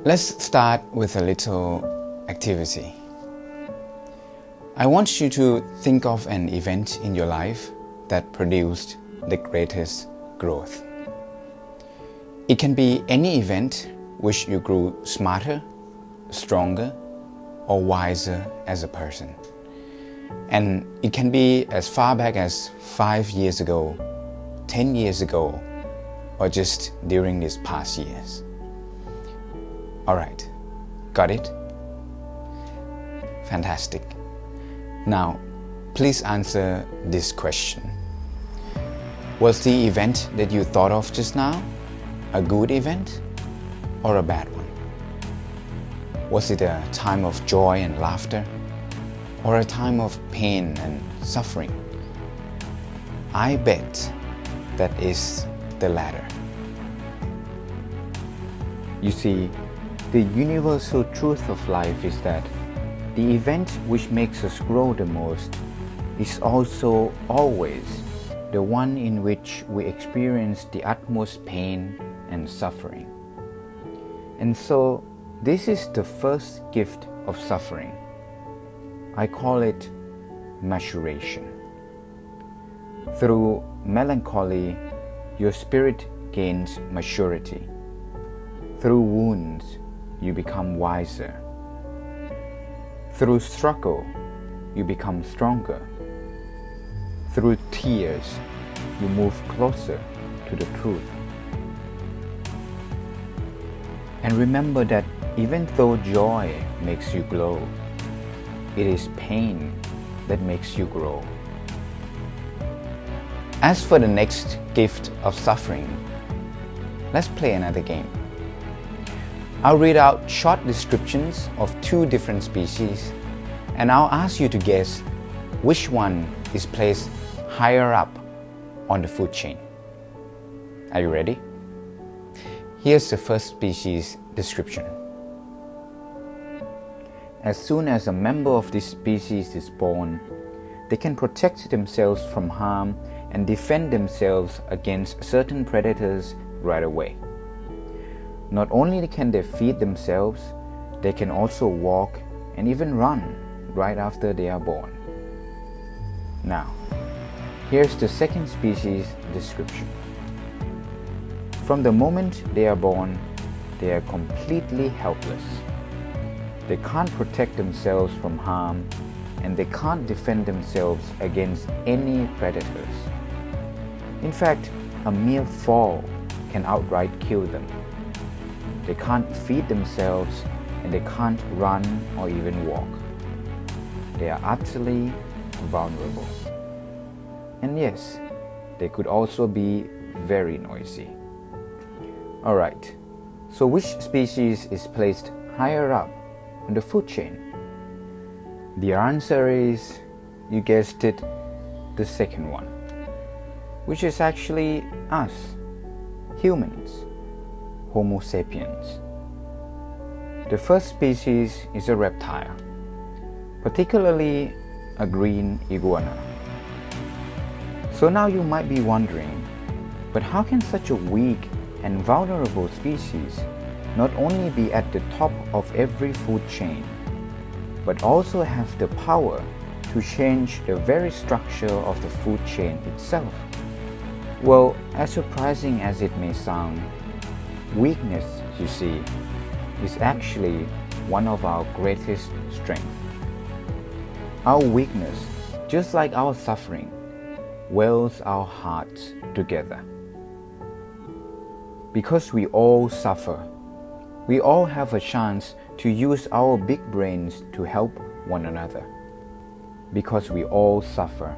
Let's start with a little activity. I want you to think of an event in your life that produced the greatest growth. It can be any event which you grew smarter, stronger, or wiser as a person. And it can be as far back as 5 years ago, 10 years ago, or just during these past years. Alright, got it? Fantastic. Now, please answer this question. Was the event that you thought of just now a good event or a bad one? Was it a time of joy and laughter or a time of pain and suffering? I bet that is the latter. You see, the universal truth of life is that the event which makes us grow the most is also always the one in which we experience the utmost pain and suffering. And so, this is the first gift of suffering. I call it maturation. Through melancholy, your spirit gains maturity. Through wounds, you become wiser. Through struggle, you become stronger. Through tears, you move closer to the truth. And remember that even though joy makes you glow, it is pain that makes you grow. As for the next gift of suffering, let's play another game. I'll read out short descriptions of 2 different species, and I'll ask you to guess which one is placed higher up on the food chain. Are you ready? Here's the first species description. As soon as a member of this species is born, they can protect themselves from harm and defend themselves against certain predators right away. Not only can they feed themselves, they can also walk and even run right after they are born. Now, here's the second species description. From the moment they are born, they are completely helpless. They can't protect themselves from harm, and they can't defend themselves against any predators. In fact, a mere fall can outright kill them. They can't feed themselves, and they can't run or even walk. They are utterly vulnerable. And yes, they could also be very noisy. Alright, so which species is placed higher up on the food chain? The answer is, you guessed it, the second one, which is actually us, humans, Homo sapiens. The first species is a reptile, particularly a green iguana. So now you might be wondering, but how can such a weak and vulnerable species not only be at the top of every food chain, but also have the power to change the very structure of the food chain itself? Well, as surprising as it may sound, weakness, you see, is actually one of our greatest strengths. Our weakness, just like our suffering, welds our hearts together. Because we all suffer, we all have a chance to use our big brains to help one another. Because we all suffer,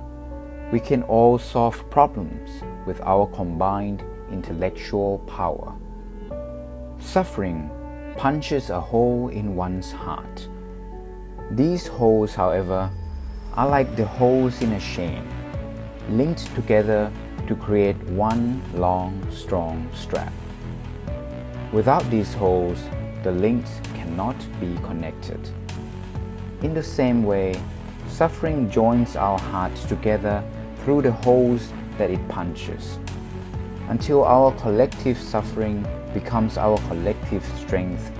we can all solve problems with our combined intellectual power. Suffering punches a hole in one's heart. These holes, however, are like the holes in a chain, linked together to create one long, strong strap. Without these holes, the links cannot be connected. In the same way, suffering joins our hearts together through the holes that it punches, until our collective suffering becomes our collective strength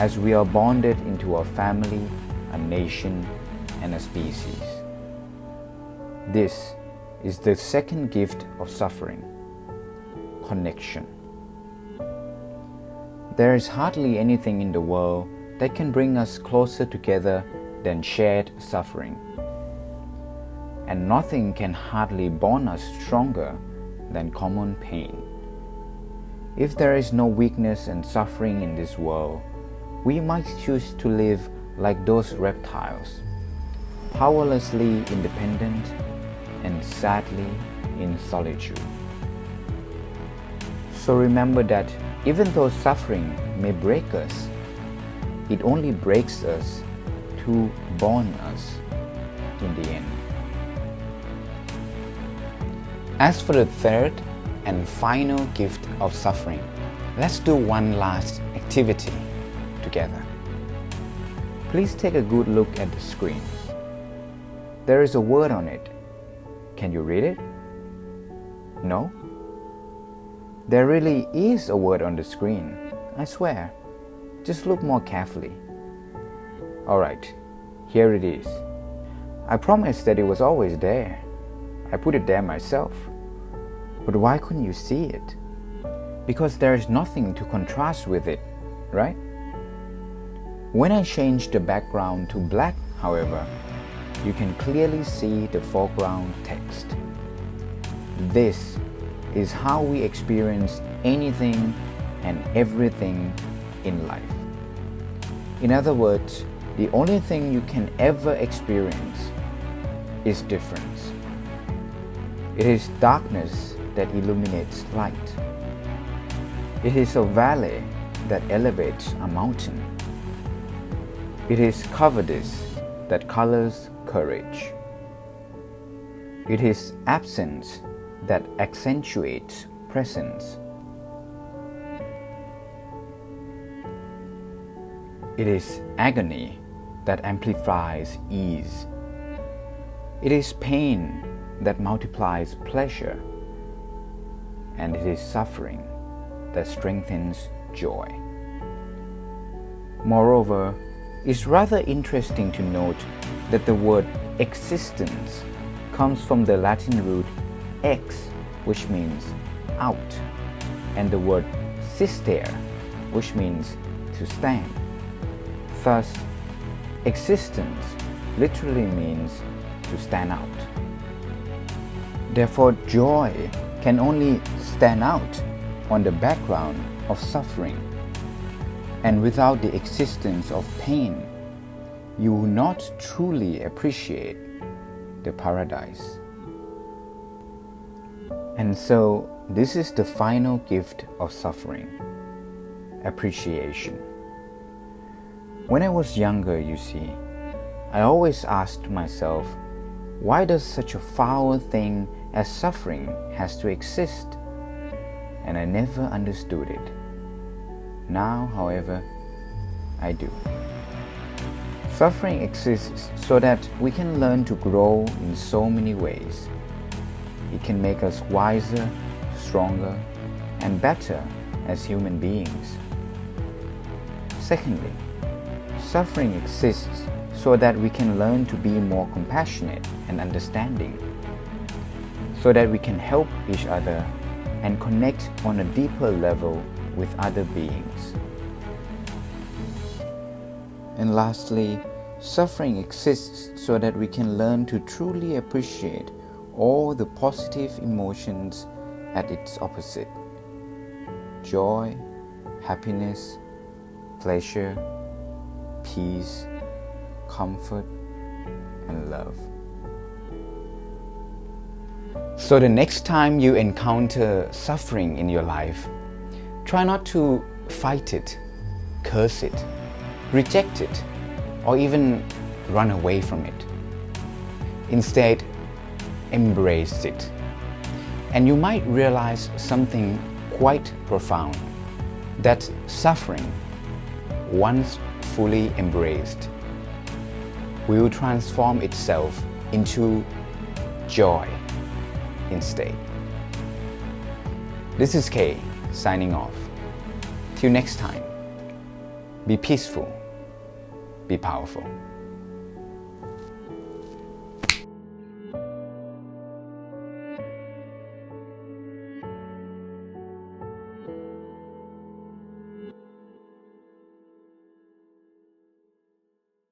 as we are bonded into a family, a nation, and a species. This is the second gift of suffering: connection. There is hardly anything in the world that can bring us closer together than shared suffering. And nothing can hardly bond us stronger than common pain. If there is no weakness and suffering in this world, we might choose to live like those reptiles, powerlessly independent and sadly in solitude. So remember that even though suffering may break us, it only breaks us to bond us in the end. As for the third and final gift of suffering, let's do one last activity together. Please take a good look at the screen. There is a word on it. Can you read it? No? There really is a word on the screen, I swear. Just look more carefully. Alright, here it is. I promised that it was always there. I put it there myself. But why couldn't you see it? Because there is nothing to contrast with it, right? When I change the background to black, however, you can clearly see the foreground text. This is how we experience anything and everything in life. In other words, the only thing you can ever experience is difference. It is darkness that illuminates light. It is a valley that elevates a mountain. It is cowardice that colors courage. It is absence that accentuates presence. It is agony that amplifies ease. It is pain that multiplies pleasure. And it is suffering that strengthens joy. Moreover, it's rather interesting to note that the word existence comes from the Latin root ex, which means out, and the word sistere, which means to stand. Thus, existence literally means to stand out. Therefore, joy can only stand out on the background of suffering. And without the existence of pain, you will not truly appreciate the paradise. And so, this is the final gift of suffering: appreciation. When I was younger, you see, I always asked myself, why does such a foul thing as suffering has to exist? And I never understood it. Now, however, I do. Suffering exists so that we can learn to grow in so many ways. It can make us wiser, stronger, and better as human beings. Secondly, suffering exists so that we can learn to be more compassionate and understanding, so that we can help each other and connect on a deeper level with other beings. And lastly, suffering exists so that we can learn to truly appreciate all the positive emotions at its opposite: joy, happiness, pleasure, peace, comfort, and love. So the next time you encounter suffering in your life, try not to fight it, curse it, reject it, or even run away from it. Instead, embrace it. And you might realize something quite profound, that suffering, once fully embraced, will transform itself into joy instead. This is Kay signing off. Till next time. Be peaceful. Be powerful.